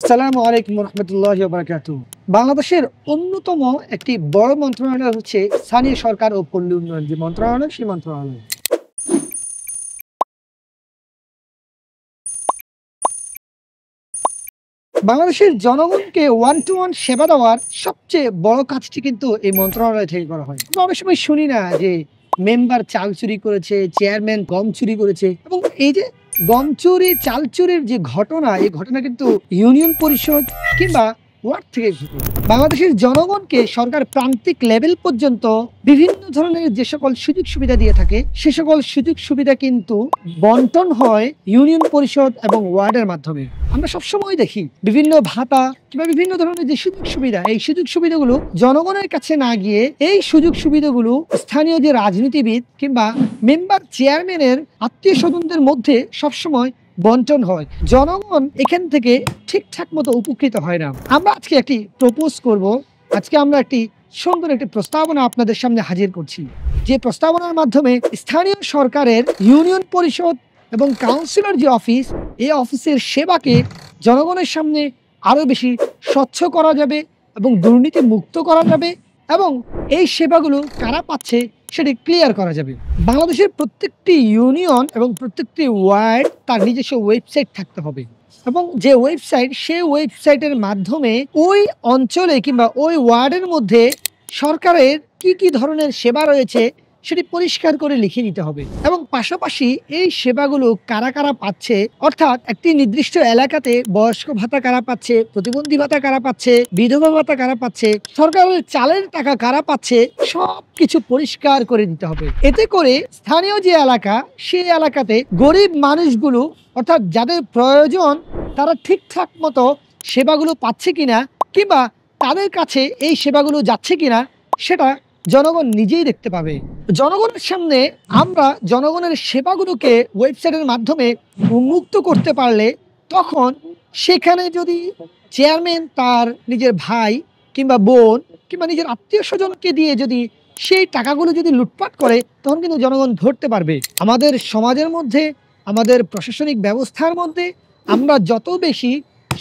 আসসালামু আলাইকুম রহমতুল্লাহি ওয়া বারাকাতুহু। বাংলাদেশের অন্যতম একটি বড় মন্ত্রণালয় হচ্ছে স্থানীয় সরকার ও পল্লী উন্নয়ন যে মন্ত্রণালয়, সেই মন্ত্রণালয়। বাংলাদেশের জনগণকে ওয়ান টু ওয়ান সেবা দেওয়ার সবচেয়ে বড় কাজটি কিন্তু এই মন্ত্রণালয় থেকে করা হয়। আমরা অনেক সময় শুনি না যে মেম্বার চাল চুরি করেছে, চেয়ারম্যান গম চুরি করেছে, এবং এই যে গম চুরি, চাল চুরির যে ঘটনা, এই ঘটনা কিন্তু ইউনিয়ন পরিষদ কিংবা ওয়ার্ড থেকে ঘটে। বাংলাদেশের জনগণকে সরকার প্রান্তিক লেভেল পর্যন্ত বিভিন্ন ধরনের যে সকল সুযোগ সুবিধা দিয়ে থাকে, সে সকল সুযোগ সুবিধা কিন্তু বন্টন হয় ইউনিয়ন পরিষদ এবং ওয়ার্ডের মাধ্যমে। আমরা সবসময় দেখি বিভিন্ন ভাতা কিংবা বিভিন্ন ধরনের যে সুযোগ সুবিধা, এই সুযোগ সুবিধাগুলো জনগণের কাছে না গিয়ে এই সুযোগ সুবিধাগুলো স্থানীয় যে রাজনীতিবিদ কিংবা মেম্বার চেয়ারম্যানের আত্মীয় স্বজনদের মধ্যে সবসময় বন্টন হয়। জনগণ এখান থেকে ঠিকঠাক মতো উপকৃত হয় না। আমরা আজকে একটি প্রপোজ করব। আজকে আমরা একটি সুন্দর একটি প্রস্তাবনা আপনাদের সামনে হাজির করছি, যে প্রস্তাবনার মাধ্যমে স্থানীয় সরকারের ইউনিয়ন পরিষদ এবং কাউন্সিলর যে অফিস, এই অফিসের সেবাকে জনগণের সামনে আরো বেশি স্বচ্ছ করা যাবে এবং দুর্নীতি মুক্ত করা যাবে, এবং এই সেবাগুলো কারা পাচ্ছে সেটি ক্লিয়ার করা যাবে। বাংলাদেশের প্রত্যেকটি ইউনিয়ন এবং প্রত্যেকটি ওয়ার্ড তার নিজস্ব ওয়েবসাইট থাকতে হবে, এবং যে ওয়েবসাইট, সেই ওয়েবসাইটের মাধ্যমে ওই অঞ্চলে কিংবা ওই ওয়ার্ডের মধ্যে সরকারের কি কি ধরনের সেবা রয়েছে সেটি পরিষ্কার করে লিখে নিতে হবে। এবং পাশাপাশি এই সেবাগুলো কারা কারা পাচ্ছে, অর্থাৎ একটি নির্দিষ্ট এলাকাতে বয়স্ক ভাতা কারা পাচ্ছে, প্রতিবন্ধী ভাতা কারা পাচ্ছে, বিধবা ভাতা কারা পাচ্ছে, সরকারের চালের টাকা কারা পাচ্ছে, সবকিছু পরিষ্কার করে দিতে হবে। এতে করে স্থানীয় যে এলাকা, সেই এলাকাতে গরিব মানুষগুলো, অর্থাৎ যাদের প্রয়োজন, তারা ঠিকঠাক মতো সেবাগুলো পাচ্ছে কিনা কিংবা তাদের কাছে এই সেবাগুলো যাচ্ছে কিনা সেটা জনগণ নিজেই দেখতে পাবে। জনগণের সামনে আমরা জনগণের সেবাগুলোকে ওয়েবসাইটের মাধ্যমে উন্মুক্ত করতে পারলে, তখন সেখানে যদি চেয়ারম্যান তার নিজের ভাই কিংবা বোন কিংবা নিজের আত্মীয় স্বজনকে দিয়ে যদি সেই টাকাগুলো যদি লুটপাট করে, তখন কিন্তু জনগণ ধরতে পারবে। আমাদের সমাজের মধ্যে, আমাদের প্রশাসনিক ব্যবস্থার মধ্যে আমরা যত বেশি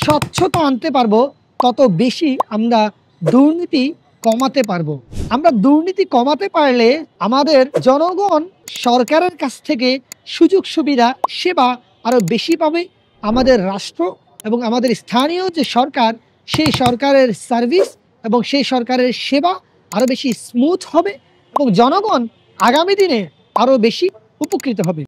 স্বচ্ছতা আনতে পারবো, তত বেশি আমরা দুর্নীতি কমাতে পারবো। আমরা দুর্নীতি কমাতে পারলে আমাদের জনগণ সরকারের কাছ থেকে সুযোগ সুবিধা, সেবা আরো বেশি পাবে। আমাদের রাষ্ট্র এবং আমাদের স্থানীয় যে সরকার, সেই সরকারের সার্ভিস এবং সেই সরকারের সেবা আরো বেশি স্মুথ হবে, এবং জনগণ আগামী দিনে আরো বেশি উপকৃত হবে।